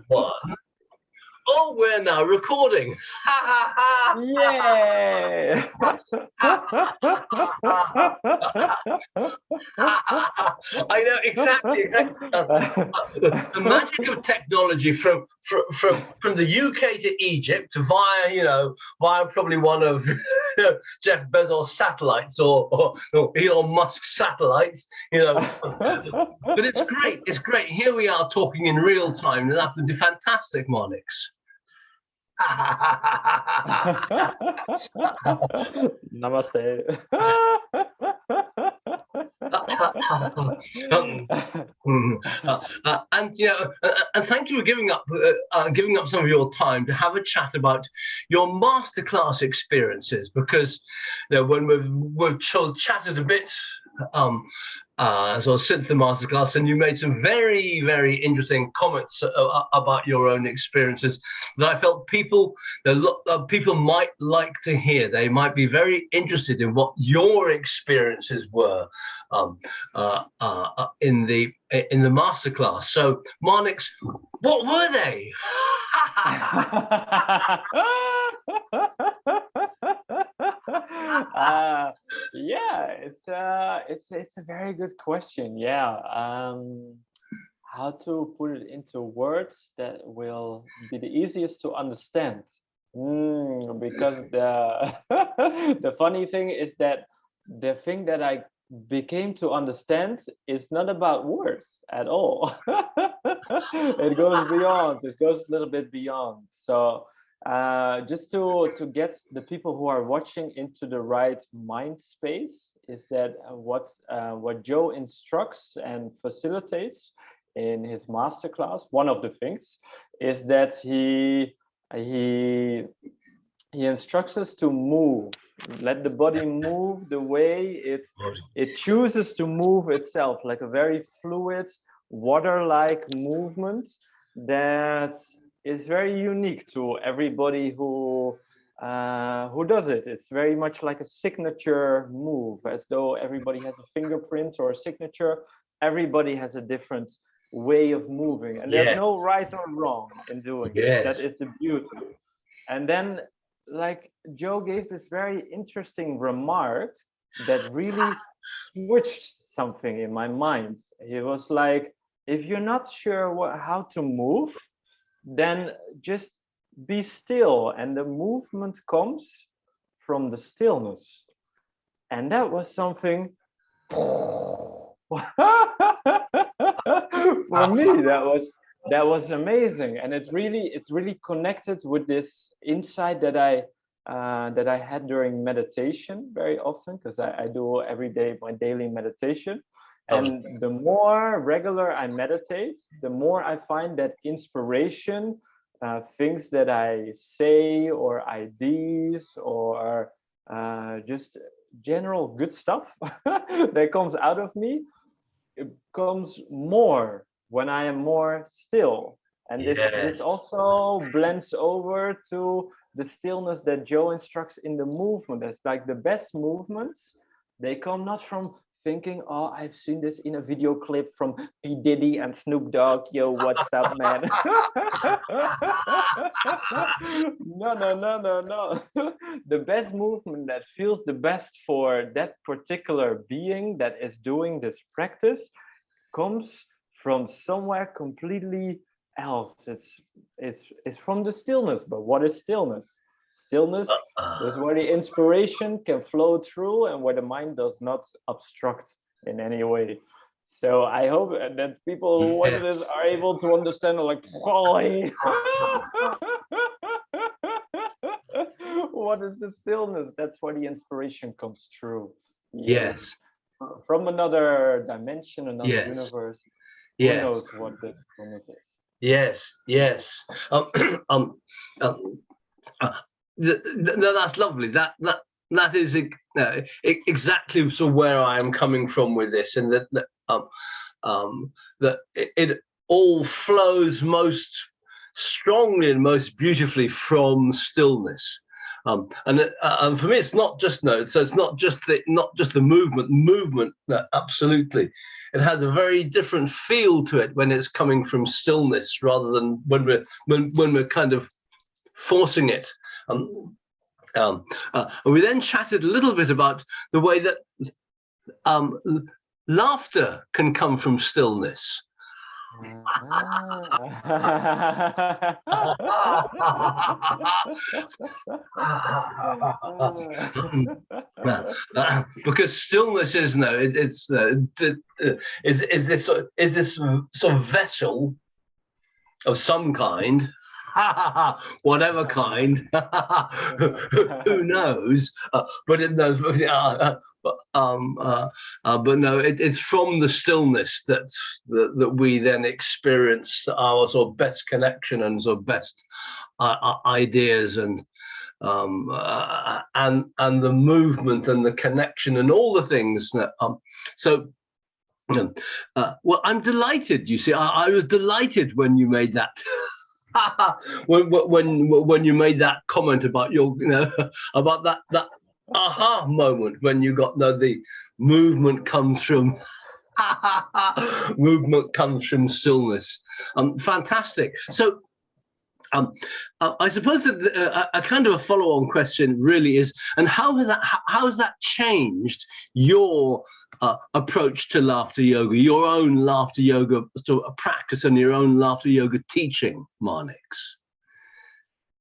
One. Oh, we're now recording. Yay! I know exactly. The magic of technology from the UK to Egypt via probably one of Jeff Bezos' satellites or Elon Musk's satellites, But it's great. It's great. Here we are talking in real time. That's fantastic, Marnix. Namaste. And thank you for giving up some of your time to have a chat about your masterclass experiences, because when we've chatted a bit since the masterclass, and you made some very, very interesting comments about your own experiences that I felt people might like to hear. They might be very interested in what your experiences were in the masterclass. So, Marnix, what were they? Yeah, it's a very good question. Yeah, how to put it into words that will be the easiest to understand. Because the funny thing is that the thing that I became to understand is not about words at all. It goes beyond. It goes a little bit beyond. So just to get the people who are watching into the right mind space, is that what Joe instructs and facilitates in his masterclass. One of the things is that he instructs us to move. Let the body move the way it chooses to move itself, like a very fluid, water-like movement that is very unique to everybody who does it. It's very much like a signature move, as though everybody has a fingerprint or a signature. Everybody has a different way of moving, and there's no right or wrong in doing it. That is the beauty. And then, like, Joe gave this very interesting remark that really switched something in my mind. He was like, if you're not sure how to move, then just be still, and the movement comes from the stillness. And that was something for me, that was amazing. And it's really connected with this insight that I had during meditation very often, because I do every day my daily meditation. And the more regular I meditate, the more I find that inspiration, things that I say, or ideas, or just general good stuff that comes out of me, it comes more when I am more still. And this also blends over to the stillness that Joe instructs in the movement. It's like the best movements, they come not from thinking, oh, I've seen this in a video clip from P. Diddy and Snoop Dogg. Yo, what's up, man? No. The best movement that feels the best for that particular being that is doing this practice comes from somewhere completely else. It's from the stillness. But what is stillness? Stillness is where the inspiration can flow through and where the mind does not obstruct in any way. So I hope that people who watch this are able to understand, like, what is the stillness? That's where the inspiration comes through. Yes. From another dimension, another universe. Who knows what the stillness is? Yes. That's lovely. That is exactly sort of where I am coming from with this, and that it all flows most strongly and most beautifully from stillness. And for me, it's not just notes. So it's not just the movement. Absolutely, it has a very different feel to it when it's coming from stillness rather than when we're kind of forcing it. And we then chatted a little bit about the way that laughter can come from stillness. Because stillness is is this sort of vessel of some kind, whatever kind, who knows? But it knows. But no, it's from the stillness that we then experience our sort of best connection and sort of best ideas and the movement and the connection and all the things that well, I'm delighted. You see, I was delighted when you made that. when you made that comment about your, about that aha moment when you got the movement comes from stillness. Fantastic. So I suppose that a kind of a follow-on question really is, and how has that changed your approach to laughter yoga, your own laughter yoga sort of practice and your own laughter yoga teaching, Marnix?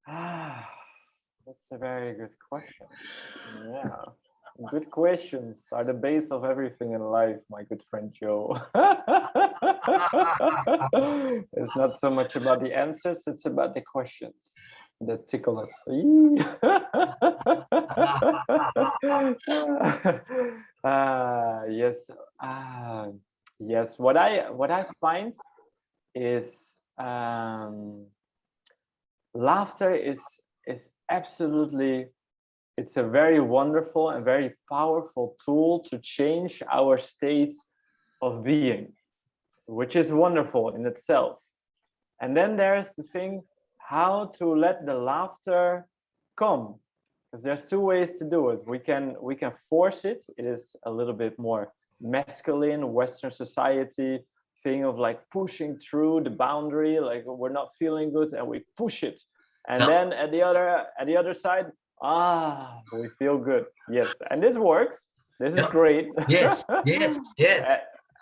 That's a very good question. Yeah. Good questions are the base of everything in life, my good friend Joe. It's not so much about the answers, it's about the questions that tickle us. Yes. What I find is laughter is absolutely. It's a very wonderful and very powerful tool to change our state of being, which is wonderful in itself. And then there's the thing, how to let the laughter come. Because there's two ways to do it. We can force it. It is a little bit more masculine, Western society thing of like pushing through the boundary, like we're not feeling good and we push it. And then at the other side, we feel good. Yes, and this works. This is great. Yes.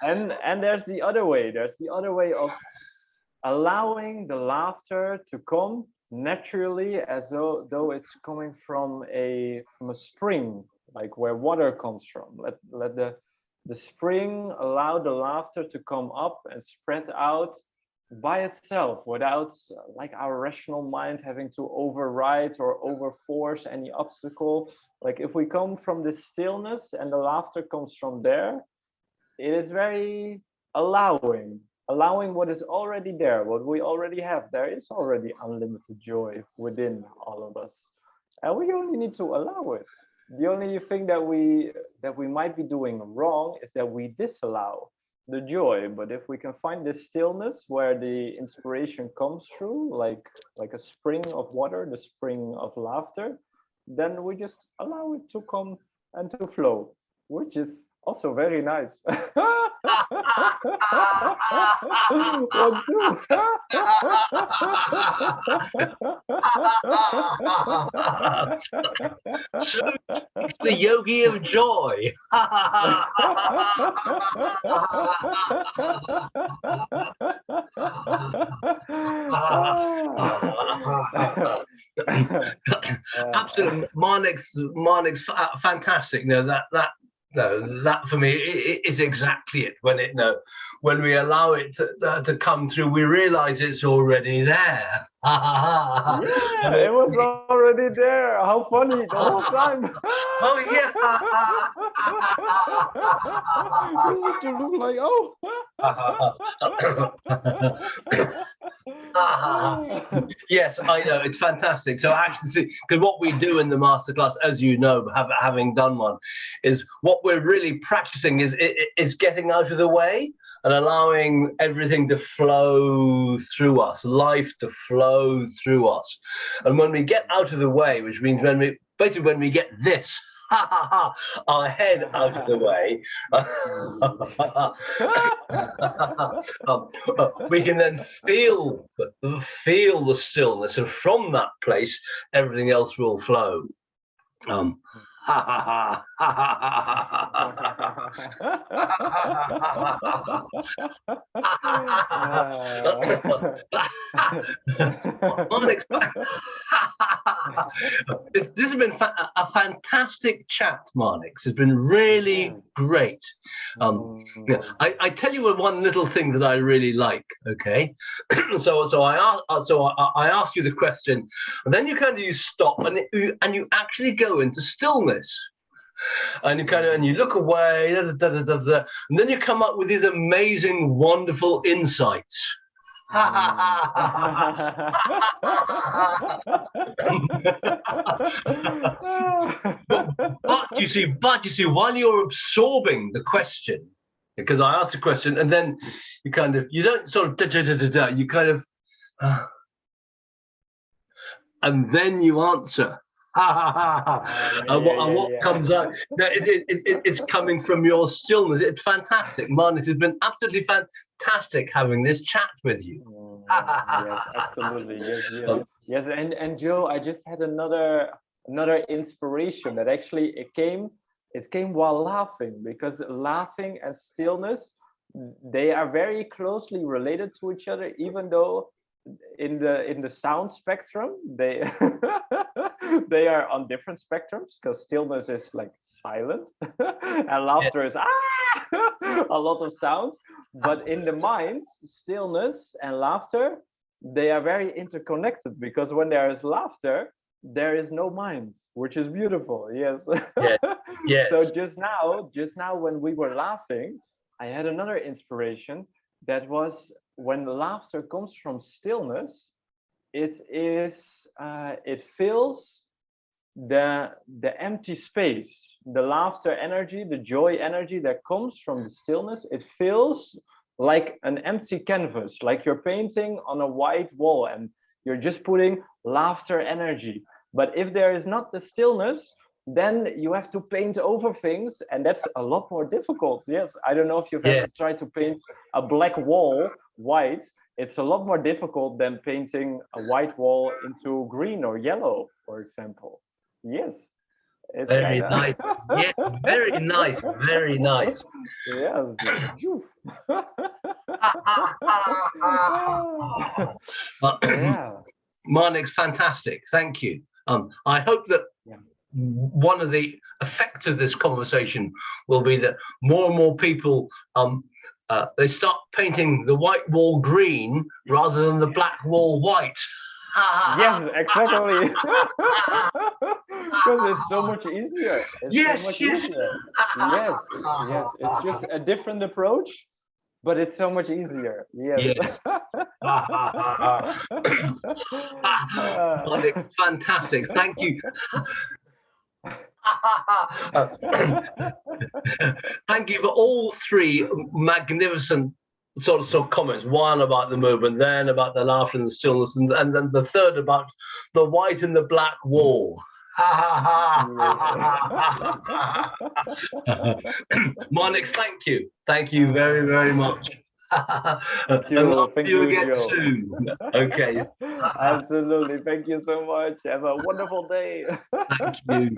And there's the other way. There's the other way of allowing the laughter to come naturally, as though it's coming from a spring, like where water comes from. Let the spring allow the laughter to come up and spread out by itself without like our rational mind having to override or overforce any obstacle. Like if we come from this stillness and the laughter comes from there, it is very allowing what is already there, what we already have. There is already unlimited joy within all of us, and we only need to allow it. The only thing that we might be doing wrong is that we disallow the joy. But if we can find this stillness where the inspiration comes through, like a spring of water, the spring of laughter, then we just allow it to come and to flow, which is also very nice. So it's the yogi of joy. Absolutely, Marnix, fantastic. No, that for me is exactly it. When we allow it to come through, we realize it's already there. Yeah, it was already there. How funny the whole time. Oh yeah. To look like Yes, I know, it's fantastic. So actually, because what we do in the masterclass, as you know, having done one, is what we're really practicing is getting out of the way and allowing everything to flow through us, life to flow through us. And when we get out of the way, which means when we get this our head out of the way, we can then feel the stillness, and from that place, everything else will flow. Marnix, this has been a fantastic chat, Marnix. It's been really great. I tell you one little thing that I really like. Okay, so I ask you the question, and then you stop, and you actually go into stillness. And you look away, and then you come up with these amazing, wonderful insights. but you see, while you're absorbing the question, because I asked the question, and then you don't sort of you and then you answer. And what comes out, it's coming from your stillness. It's fantastic. Marnix, it's been absolutely fantastic having this chat with you. Yes, absolutely. Yes. And Joe, I just had another inspiration that actually it came while laughing, because laughing and stillness, they are very closely related to each other, even though in the sound spectrum they they are on different spectrums, because stillness is like silent and laughter is a lot of sounds. But in the mind, stillness and laughter, they are very interconnected, because when there is laughter, there is no mind, which is beautiful. Yes. Yes. So just now when we were laughing, I had another inspiration, that was when laughter comes from stillness, it fills the empty space. The laughter energy, the joy energy that comes from the stillness, it feels like an empty canvas, like you're painting on a white wall and you're just putting laughter energy. But if there is not the stillness, then you have to paint over things, and that's a lot more difficult. Yes, I don't know if you've ever tried to paint a black wall white. It's a lot more difficult than painting a white wall into green or yellow, for example. Yes. It's very nice. Yeah, very nice. Very nice. Yes. Marnix, fantastic. Thank you. I hope that one of the effects of this conversation will be that more and more people they start painting the white wall green rather than the black wall white. Yes, exactly. Because it's so much easier. Yes. Yes. It's just a different approach, but it's so much easier. Yes. Fantastic. Thank you. Thank you for all three magnificent sort of comments. One about the movement, then about the laughter and the stillness, and then the third about the white and the black wall. Marnix, thank you. Thank you very, very much. Thank you. Thank you again soon. Okay. Absolutely. Thank you so much. Have a wonderful day. Thank you.